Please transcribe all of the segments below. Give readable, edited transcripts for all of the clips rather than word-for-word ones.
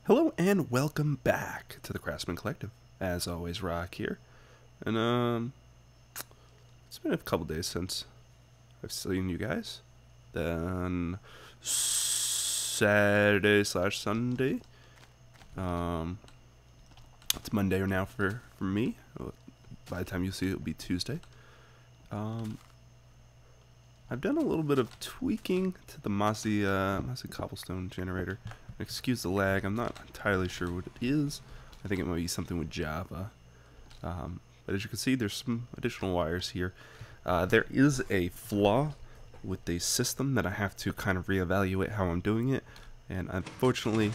Hello and welcome back to the Craftsmen Collective. As always, Rock here. And it's been a couple days since I've seen you guys. Then Saturday slash Sunday. It's Monday now for me. By the time you see it, it'll be Tuesday. I've done a little bit of tweaking to the mossy cobblestone generator. Excuse the lag, I'm not entirely sure what it is. I think it might be something with Java. But as you can see, there's some additional wires here. There is a flaw with the system that I have to kind of reevaluate how I'm doing it. And unfortunately,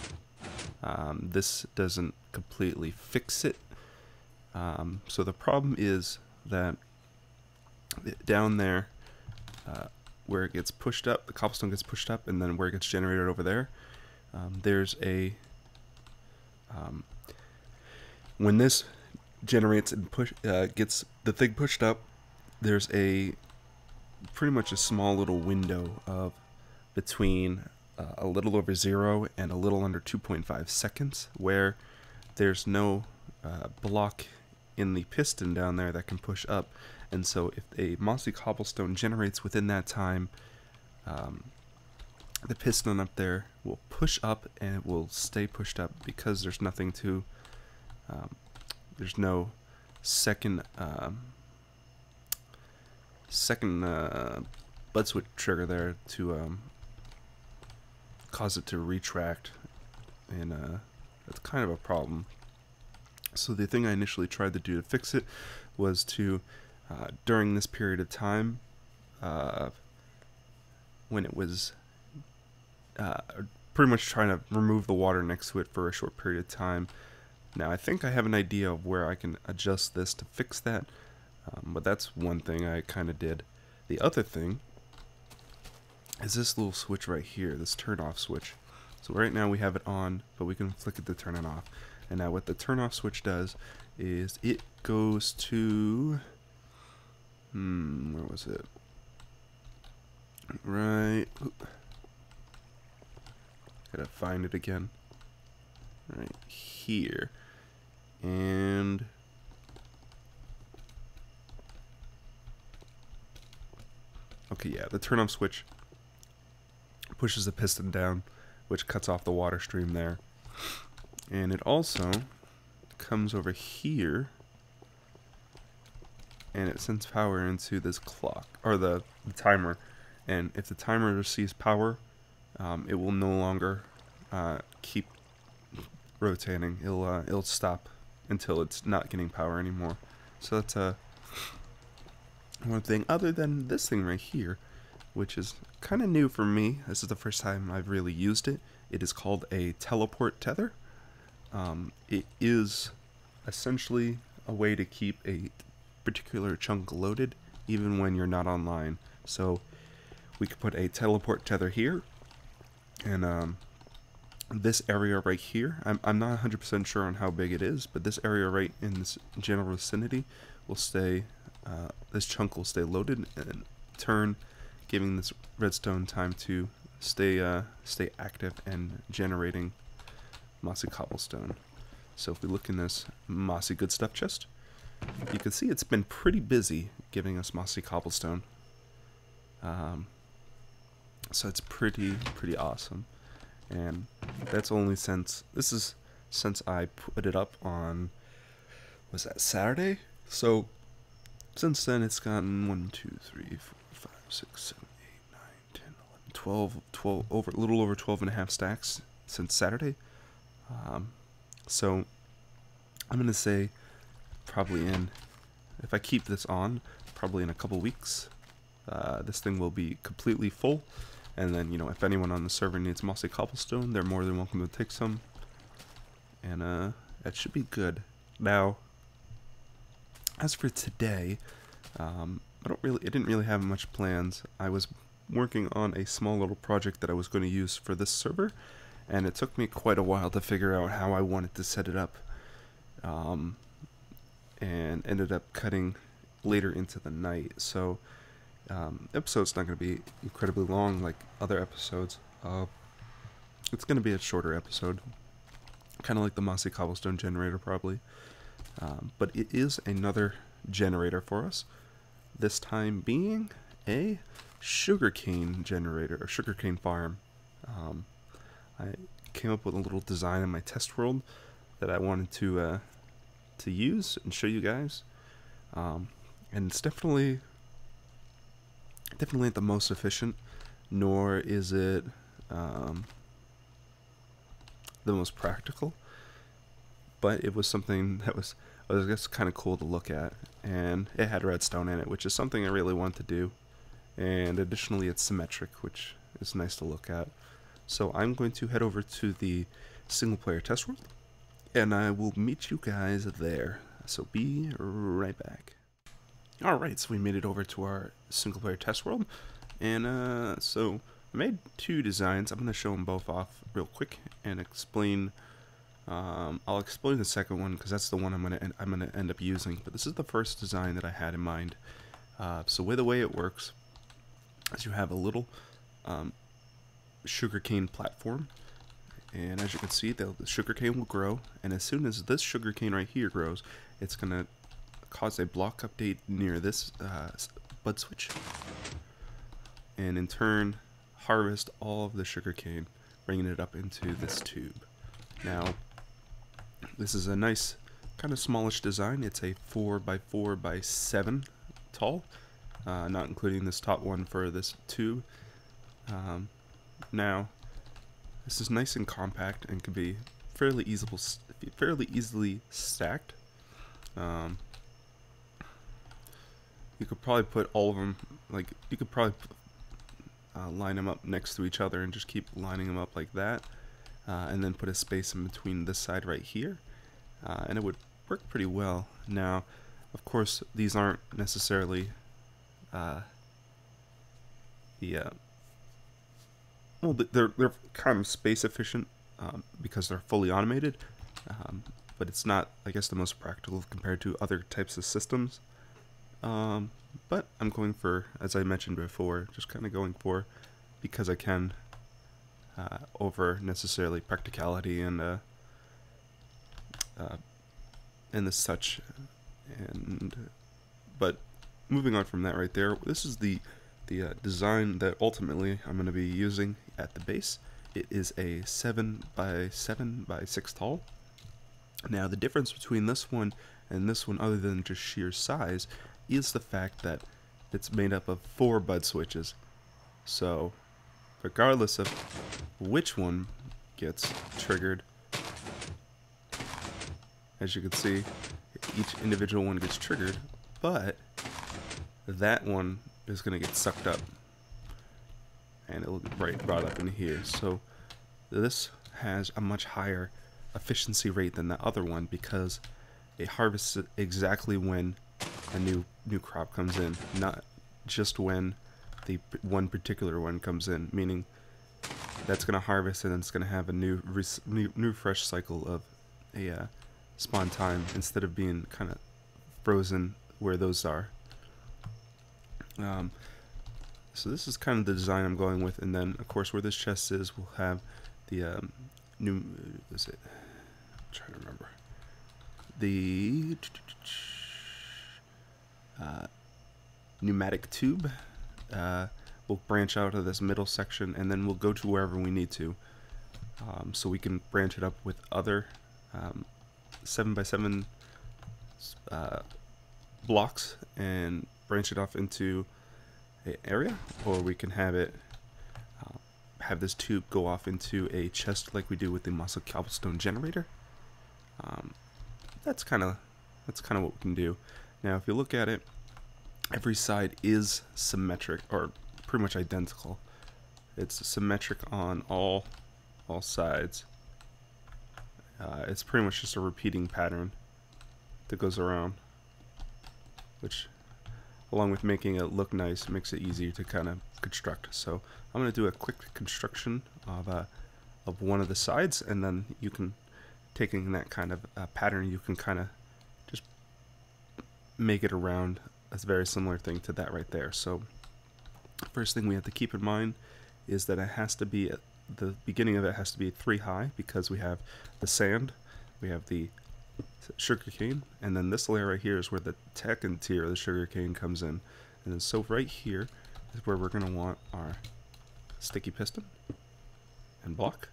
this doesn't completely fix it. So the problem is that down there, where it gets pushed up, the cobblestone gets pushed up, and then where it gets generated over there, there's a when this generates and gets the thing pushed up, there's a pretty much a small little window of between a little over 0 and a little under 2.5 seconds where there's no block in the piston down there that can push up. And so if a mossy cobblestone generates within that time, the piston up there will push up and it will stay pushed up because there's nothing to, there's no second bud switch trigger there to cause it to retract, and that's kind of a problem. So the thing I initially tried to do to fix it was to, during this period of time, when it was pretty much trying to remove the water next to it for a short period of time. Now I think I have an idea of where I can adjust this to fix that, but that's one thing I kind of did. The other thing is this little switch right here, this turn off switch. So right now we have it on, but we can flick it to turn it off. And now what the turn off switch does is it goes to, where was it? Right, gotta find it again. Right here. And okay, yeah, the turn off switch pushes the piston down, which cuts off the water stream there. And it also comes over here and it sends power into this clock, or the timer. And if the timer receives power, it will no longer keep rotating. It'll stop until it's not getting power anymore. So that's one thing. Other than this thing right here, which is kind of new for me. This is the first time I've really used it. It is called a teleport tether. It is essentially a way to keep a particular chunk loaded even when you're not online. So we could put a teleport tether here, and this area right here, I'm not 100% sure on how big it is, but this area right in this general vicinity will stay, this chunk will stay loaded and turn, giving this redstone time to stay active and generating mossy cobblestone. So if we look in this mossy good stuff chest, you can see it's been pretty busy giving us mossy cobblestone. So it's pretty awesome. And that's only since, this is since I put it up on, was that Saturday? So since then it's gotten 1, 2, 3, 4, 5, 6, 7, 8, 9, 10, 11, 12, over, a little over 12.5 stacks since Saturday. So I'm gonna say probably if I keep this on, probably in a couple weeks, this thing will be completely full. And then, you know, if anyone on the server needs mossy cobblestone, they're more than welcome to take some. And that should be good. Now, as for today, I didn't really have much plans. I was working on a small little project that I was going to use for this server, and it took me quite a while to figure out how I wanted to set it up. And ended up cutting later into the night. So episode's not going to be incredibly long like other episodes. It's going to be a shorter episode. kind of like the mossy cobblestone generator probably. But it is another generator for us, this time being a sugarcane generator, or sugarcane farm. I came up with a little design in my test world that I wanted to use and show you guys. And it's definitely not the most efficient, nor is it the most practical, but it was something that was, I guess, kind of cool to look at, and it had redstone in it, which is something I really want to do, and additionally it's symmetric, which is nice to look at. So I'm going to head over to the single player test world, and I will meet you guys there. So be right back. Alright, so we made it over to our single player test world, and so I made two designs. I'm going to show them both off real quick and explain. I'll explain the second one because that's the one I'm gonna end up using. But this is the first design that I had in mind. So the way it works is you have a little sugarcane platform, and as you can see, the sugarcane will grow. And as soon as this sugarcane right here grows, it's gonna cause a block update near this bud switch, and in turn harvest all of the sugarcane, bringing it up into this tube. Now, this is a nice kind of smallish design. It's a 4x4x7 tall, not including this top one for this tube. Now, this is nice and compact and can be fairly easily stacked. You could probably put all of them, like, you could probably line them up next to each other and just keep lining them up like that, and then put a space in between this side right here, and it would work pretty well. Now, of course, these aren't necessarily well, they're kind of space efficient because they're fully automated, but it's not, I guess, the most practical compared to other types of systems. But I'm going for, as I mentioned before, just kind of going for, because I can, over necessarily practicality and the such. But moving on from that right there, this is the design that ultimately I'm going to be using at the base. It is a 7x7x6 tall. Now, the difference between this one and this one, other than just sheer size, is the fact that it's made up of 4 bud switches. So, regardless of which one gets triggered, as you can see, each individual one gets triggered, but that one is going to get sucked up, and it'll be brought up in here. So this has a much higher efficiency rate than the other one because it harvests exactly when a new crop comes in, not just when the one particular one comes in, meaning that's going to harvest and then it's going to have a new fresh cycle of a spawn time instead of being kind of frozen where those are. So this is kind of the design I'm going with, and then of course where this chest is, we'll have the new, is it, I'm trying to remember, the pneumatic tube. We'll branch out of this middle section, and then we'll go to wherever we need to, so we can branch it up with other 7x7 blocks and branch it off into an area, or we can have it have this tube go off into a chest like we do with the mossy cobblestone generator. That's kind of what we can do. Now, if you look at it, every side is symmetric, or pretty much identical. It's symmetric on all sides. It's pretty much just a repeating pattern that goes around, which, along with making it look nice, makes it easier to kind of construct. So I'm going to do a quick construction of one of the sides, and then you can, taking that kind of pattern, you can kind of just make it around a very similar thing to that right there. So first thing we have to keep in mind is that it has to be the beginning of it has to be 3 high because we have the sand, we have the sugarcane, and then this layer right here is where the second tier of the sugarcane comes in. And then so right here is where we're going to want our sticky piston and block.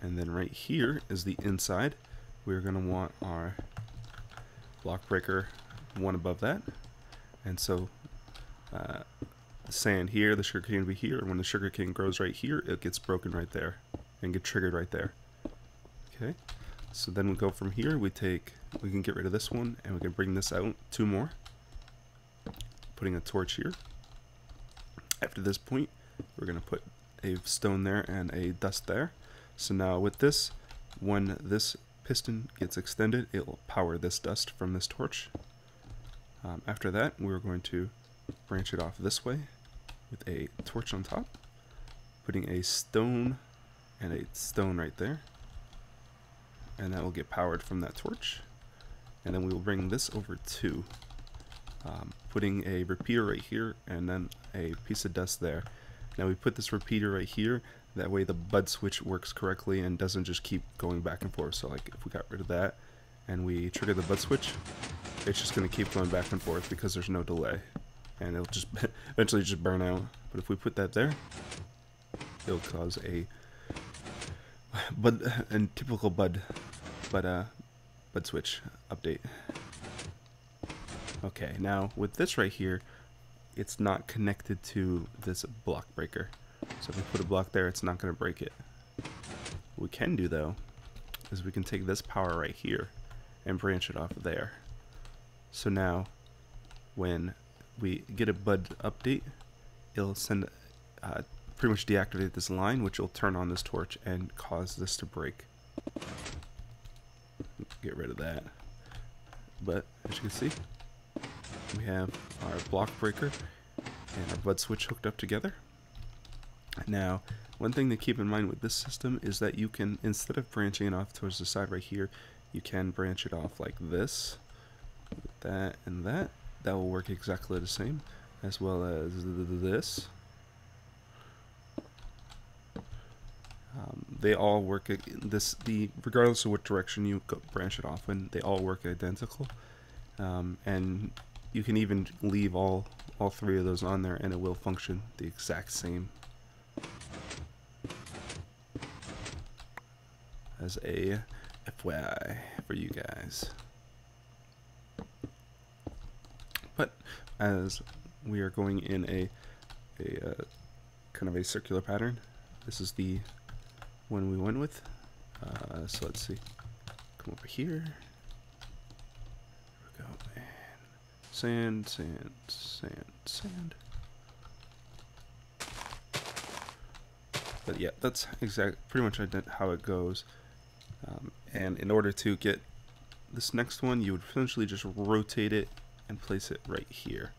And then right here is the inside. We're going to want our block breaker one above that. And so the sand here, the sugarcane will be here, and when the sugarcane grows right here, it gets broken right there and get triggered right there. Okay, so then we go from here, we can get rid of this one, and we can bring this out 2 more, putting a torch here. After this point, we're going to put a stone there and a dust there. So now with this, when this piston gets extended, it will power this dust from this torch. After that, we're going to branch it off this way with a torch on top, putting a stone and a stone right there, and that will get powered from that torch. And then we will bring this over to putting a repeater right here and then a piece of dust there. Now we put this repeater right here, that way the bud switch works correctly and doesn't just keep going back and forth. So like if we got rid of that and we trigger the bud switch, it's just going to keep going back and forth because there's no delay, and it'll just eventually just burn out. But if we put that there, it'll cause a typical bud switch update. Okay, now with this right here, it's not connected to this block breaker. So if we put a block there, it's not going to break it. What we can do though is we can take this power right here and branch it off of there. So now when we get a bud update, it'll send pretty much deactivate this line, which will turn on this torch and cause this to break. Get rid of that. But as you can see, we have our block breaker and our bud switch hooked up together. Now, one thing to keep in mind with this system is that you can, instead of branching it off towards the side right here, you can branch it off like this, with that and that. That will work exactly the same, as well as this. They all work regardless of what direction you branch it off in, they all work identical. And you can even leave all 3 of those on there and it will function the exact same. As a FYI for you guys. But as we are going in a kind of a circular pattern, this is the one we went with. So let's see. Come over here. There we go. And sand, sand, sand, sand. But yeah, that's pretty much how it goes. And in order to get this next one, you would essentially just rotate it and place it right here.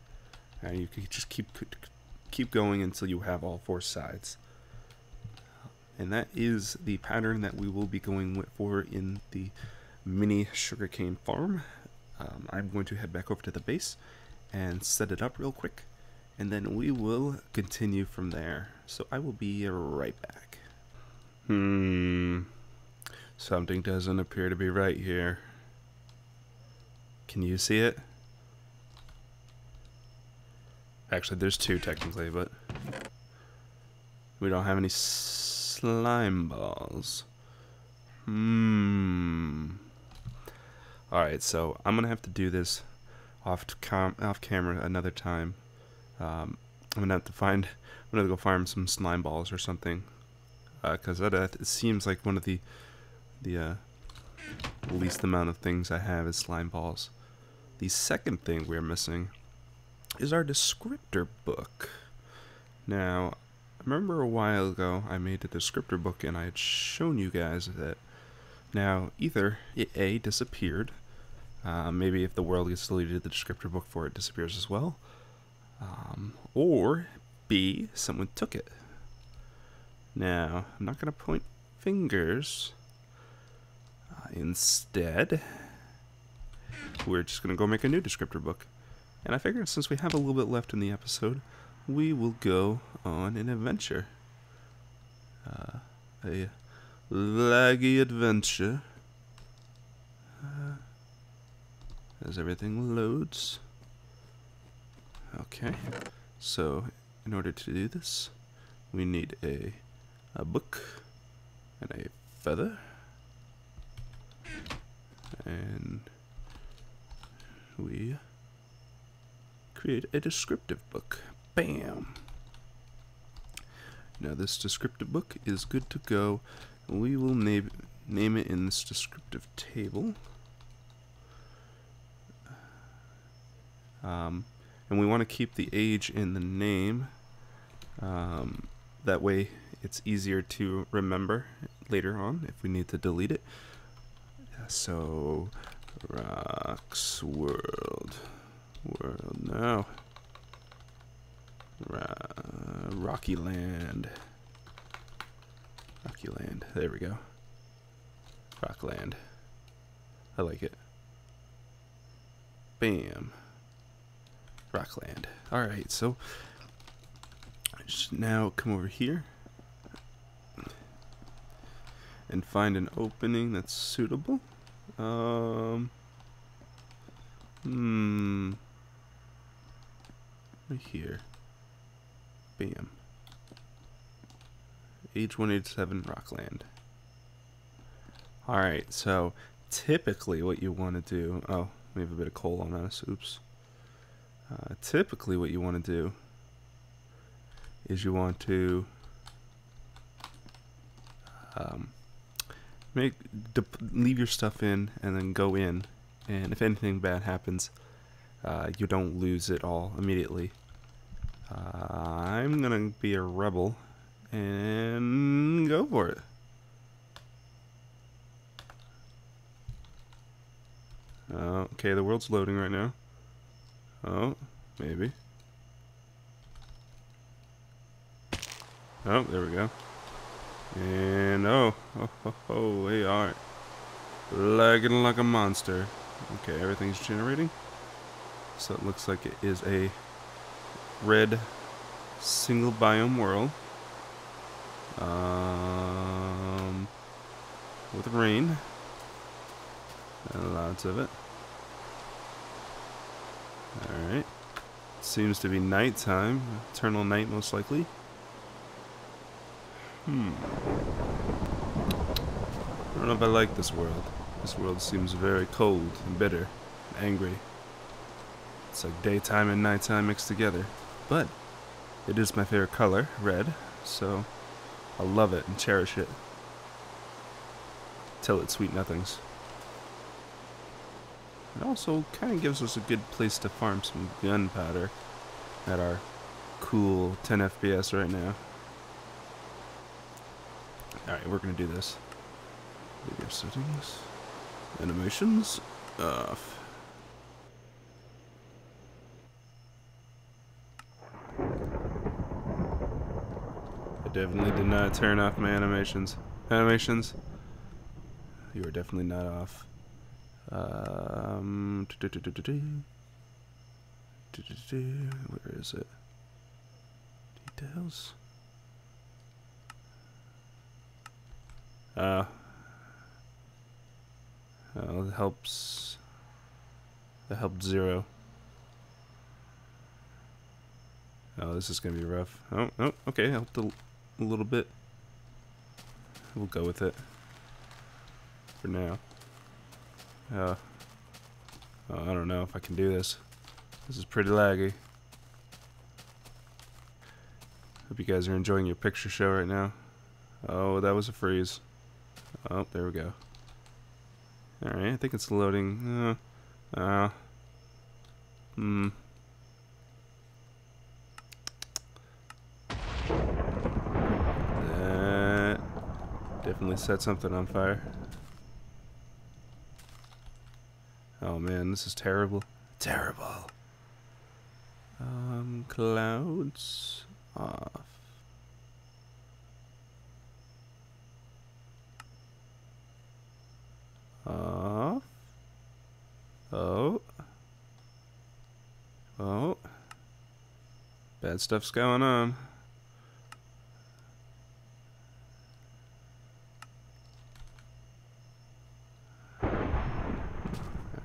And you can just keep going until you have all 4 sides. And that is the pattern that we will be going for in the mini sugarcane farm. I'm going to head back over to the base and set it up real quick, and then we will continue from there. So I will be right back. Something doesn't appear to be right here. Can you see it? Actually, there's 2 technically, but we don't have any slime balls. Alright, so I'm gonna have to do this off camera another time. I'm gonna go farm some slime balls or something, because it seems like one of the least amount of things I have is slime balls. The second thing we're missing is our descriptor book. Now, I remember a while ago I made a descriptor book and I had shown you guys that now either it A, disappeared, maybe if the world gets deleted the descriptor book for it disappears as well, or B, someone took it. Now, I'm not going to point fingers. Instead, we're just going to go make a new descriptor book. And I figured since we have a little bit left in the episode, we will go on an adventure. a laggy adventure as everything loads. Okay, so in order to do this, we need a book and a feather, and we create a descriptive book. Bam! Now this descriptive book is good to go. We will name it in this descriptive table. And we want to keep the age in the name. That way it's easier to remember later on if we need to delete it. So, Rocks World. No. Rocky Land. There we go. Rockland. I like it. Bam. Rockland. Alright, so just now come over here and find an opening that's suitable. Right here. Bam. Age 187 Rockland. Alright, so typically what you want to do... Oh, we have a bit of coal on us. Oops. Typically what you want to do is you want to leave your stuff in and then go in, and if anything bad happens, you don't lose it all immediately. I'm gonna be a rebel and go for it. Okay, the world's loading right now. Oh, maybe. Oh, there we go. And we are lagging like a monster. Okay, everything's generating. So it looks like it is a red single biome world. With rain. And lots of it. Alright. Seems to be nighttime. Eternal night, most likely. I don't know if I like this world. This world seems very cold and bitter and angry. It's like daytime and nighttime mixed together. But it is my favorite color, red, so I'll love it and cherish it till it's sweet nothings. It also kind of gives us a good place to farm some gunpowder at our cool 10 FPS right now. Alright, we're going to do this. Video settings. Animations. Off. I definitely did not turn off my animations. Animations? You are definitely not off. Where is it? Details. Oh, it helps. That helped 0. Oh, this is gonna be rough. Oh, okay, helped a little bit. We'll go with it for now. I don't know if I can do this. This is pretty laggy. Hope you guys are enjoying your picture show right now. Oh, that was a freeze. Oh, there we go. Alright, I think it's loading. That definitely set something on fire. Oh man, this is terrible. Terrible. Clouds off. Off. Oh. Oh. Bad stuff's going on.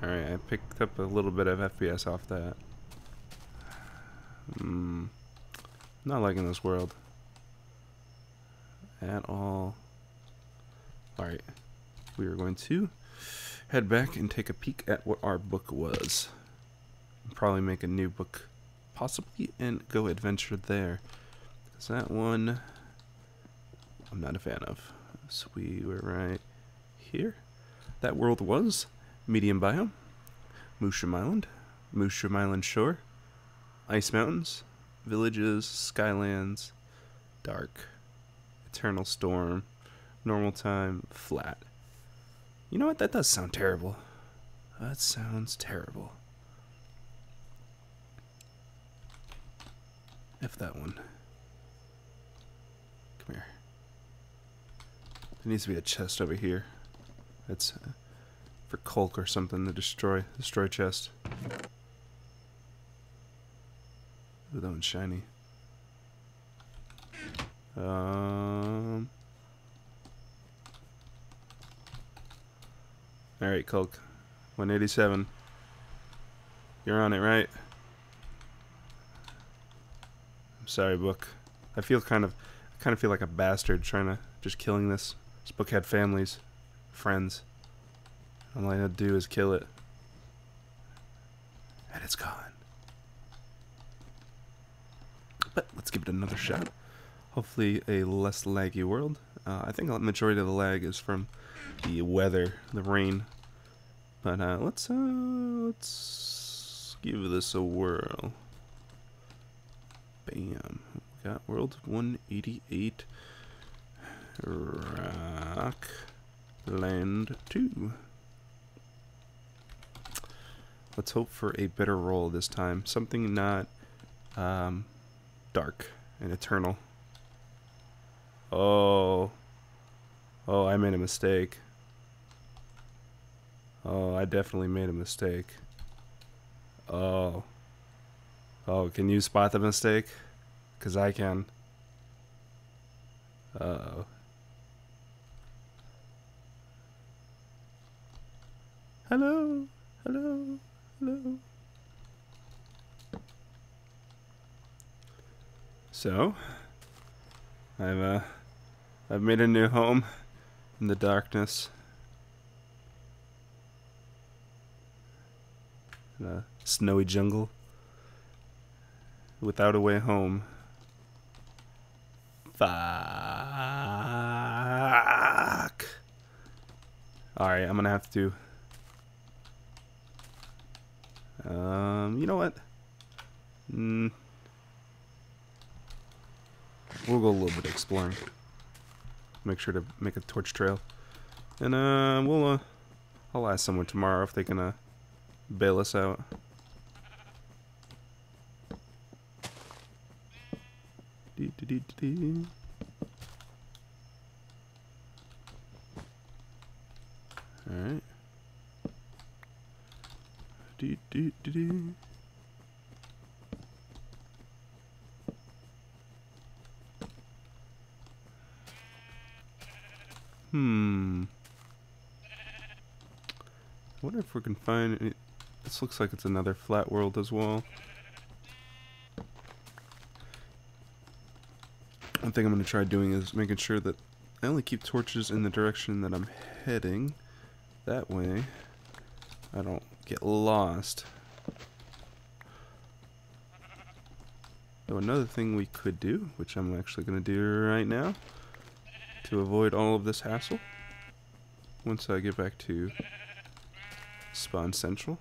Alright, I picked up a little bit of FPS off that. Not liking this world at all. Alright, we are going to head back and take a peek at what our book was. Probably make a new book, possibly, and go adventure there. Because that one, I'm not a fan of. So we were right here. That world was medium biome, Mushroom Island Shore, Ice Mountains, Villages, Skylands, Dark, Eternal Storm, Normal Time, Flat. You know what? That does sound terrible. That sounds terrible. F that one. Come here. There needs to be a chest over here. That's for Culk or something to destroy chest. Ooh, that one's shiny. Alright, Culk. 187. You're on it, right? I'm sorry, book. I kind of feel like a bastard trying to just killing this. This book had families, friends. All I had to do is kill it. And it's gone. But let's give it another shot. Hopefully a less laggy world. I think the majority of the lag is from the weather, the rain. But let's give this a whirl. Bam. We got world 188. Rock. Land 2. Let's hope for a better roll this time. Something not dark and eternal. Oh, I made a mistake. Oh, I definitely made a mistake. Oh, can you spot the mistake? 'Cause I can. Uh-oh. Hello. So, I've made a new home in the darkness. In a snowy jungle. Without a way home. Fuck. Alright, I'm gonna have to. You know what? We'll go a little bit exploring. Make sure to make a torch trail. And I'll ask someone tomorrow if they can bail us out. Alright. I wonder if we can find any. This looks like it's another flat world as well. One thing I'm going to try doing is making sure that I only keep torches in the direction that I'm heading. That way I don't get lost. So another thing we could do, which I'm actually going to do right now, to avoid all of this hassle, once I get back to Spawn Central.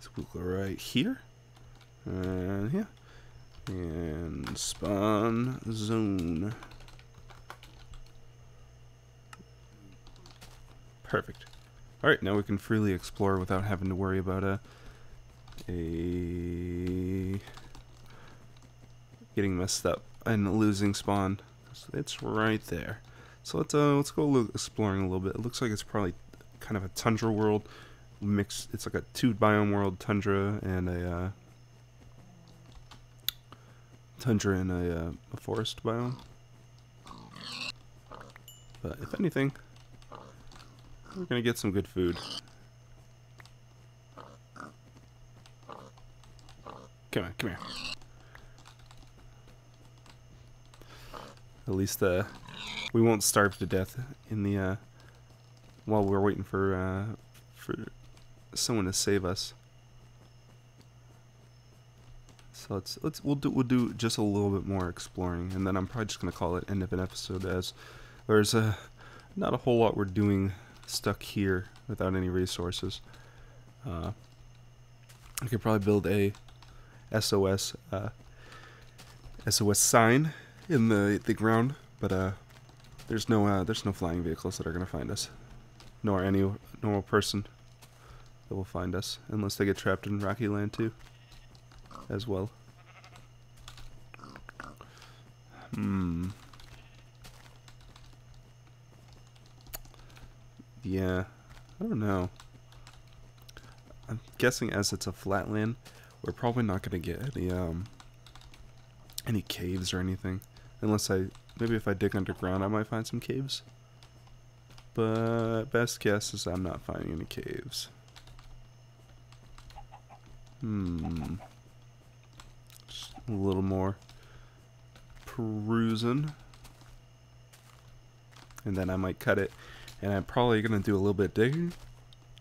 So we'll go right here, and here, and Spawn Zone. Perfect. Alright, now we can freely explore without having to worry about getting messed up and losing spawn. It's right there. So let's go exploring a little bit. It looks like it's probably kind of a tundra world mixed. It's like a 2 biome world, tundra and a forest biome. But if anything, We're gonna get some good food. Come on, come here. At least we won't starve to death in the while we're waiting for someone to save us. So we'll do just a little bit more exploring, and then I'm probably just gonna call it end of an episode, as there's not a whole lot we're doing stuck here without any resources. I could probably build a SOS sign in the ground, but there's no flying vehicles that are gonna find us, nor any normal person that will find us, unless they get trapped in Rocky Land too, as well. Yeah, I don't know. I'm guessing as it's a flat land, we're probably not gonna get any caves or anything, unless maybe if I dig underground I might find some caves. But best guess is I'm not finding any caves. Just a little more perusing, and then I might cut it, and I'm probably gonna do a little bit of digging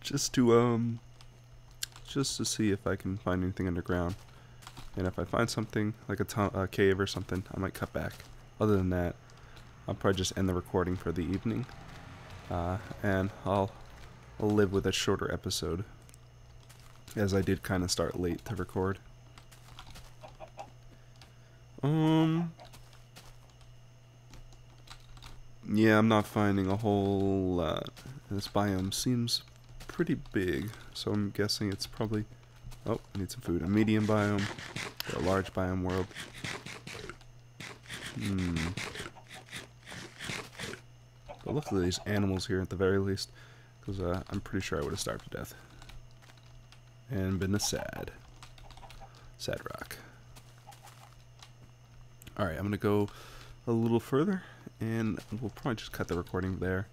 just to see if I can find anything underground. And if I find something like a cave or something, I might cut back. Other than that, I'll probably just end the recording for the evening, and I'll live with a shorter episode, as I did kind of start late to record. Yeah, I'm not finding a whole lot. This biome seems pretty big, so I'm guessing it's probably... Oh, I need some food. A medium biome, or a large biome world. But look at these animals here at the very least, because I'm pretty sure I would have starved to death. And been a sad rock. Alright, I'm going to go a little further, and we'll probably just cut the recording there,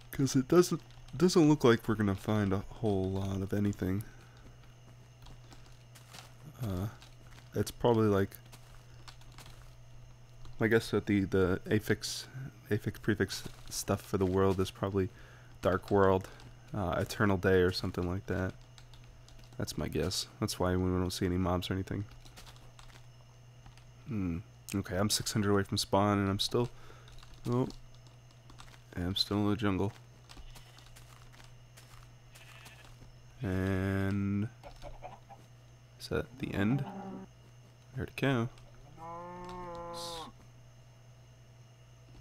because it doesn't look like we're gonna find a whole lot of anything. It's probably like, I guess that the affix prefix stuff for the world is probably Dark World, Eternal Day, or something like that. That's my guess. That's why we don't see any mobs or anything. Okay, I'm 600 away from spawn, and I'm still... Oh. I'm still in the jungle. And... Is that the end? I heard a cow.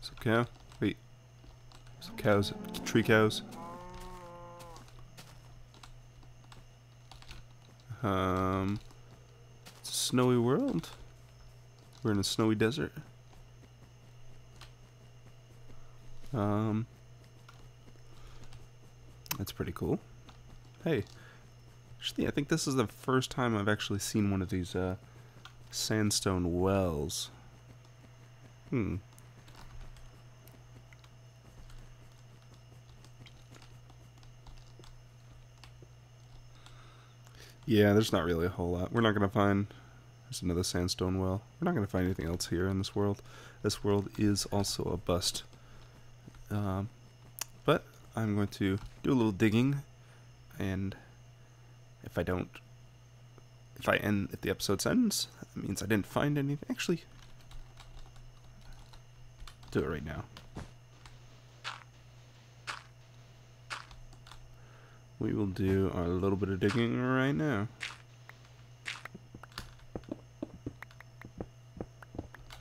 Is it a cow? Wait. Some cows. Tree cows. It's a snowy world. We're in a snowy desert. That's pretty cool. Hey, actually, I think this is the first time I've actually seen one of these sandstone wells. Yeah, there's not really a whole lot. We're not gonna find... There's another sandstone well. We're not gonna find anything else here in this world. This world is also a bust. But I'm going to do a little digging, and if the episode ends, that means I didn't find anything. Actually, do it right now. We will do our little bit of digging right now.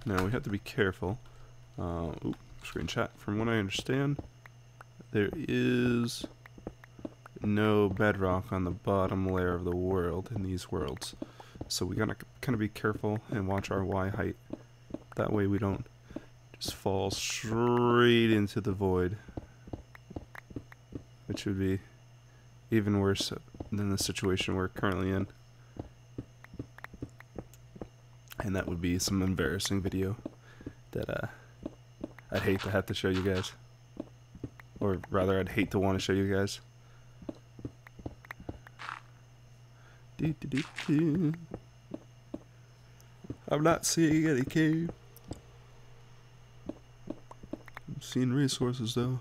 Now we have to be careful. Screenshot. From what I understand, there is no bedrock on the bottom layer of the world in these worlds. So we gotta kind of be careful and watch our Y height. That way we don't just fall straight into the void, which would be even worse than the situation we're currently in. And that would be some embarrassing video that I'd hate to have to show you guys. Or rather, I'd hate to want to show you guys. I'm not seeing any cave. I'm seeing resources though.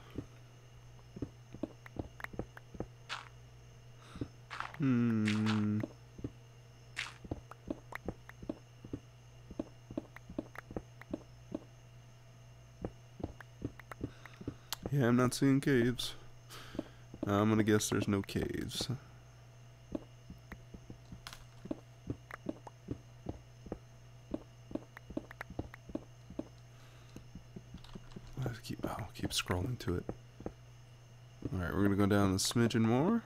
Yeah, I'm not seeing caves. I'm gonna guess there's no caves. I'll keep scrolling to it. Alright, we're gonna go down a smidgen more.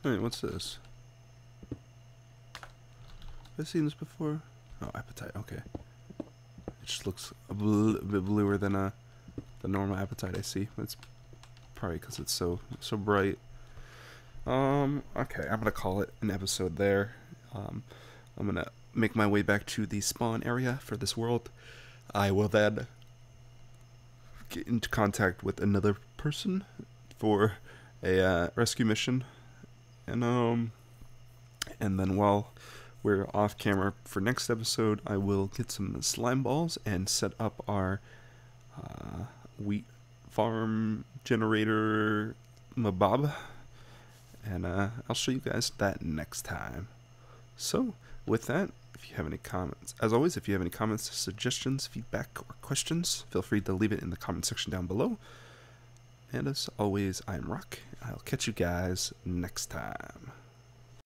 Wait, what's this? Have I seen this before? Oh, apatite, okay. It just looks a bit bluer than the normal apatite I see. It's probably because it's so bright. Okay, I'm gonna call it an episode there. I'm gonna make my way back to the spawn area for this world. I will then get into contact with another person for a rescue mission, and then while we're off camera for next episode, I will get some slime balls and set up our wheat farm generator mabob. And I'll show you guys that next time. So, with that, if you have any comments, as always, if you have any comments, suggestions, feedback, or questions, feel free to leave it in the comment section down below. And as always, I'm Rock. I'll catch you guys next time.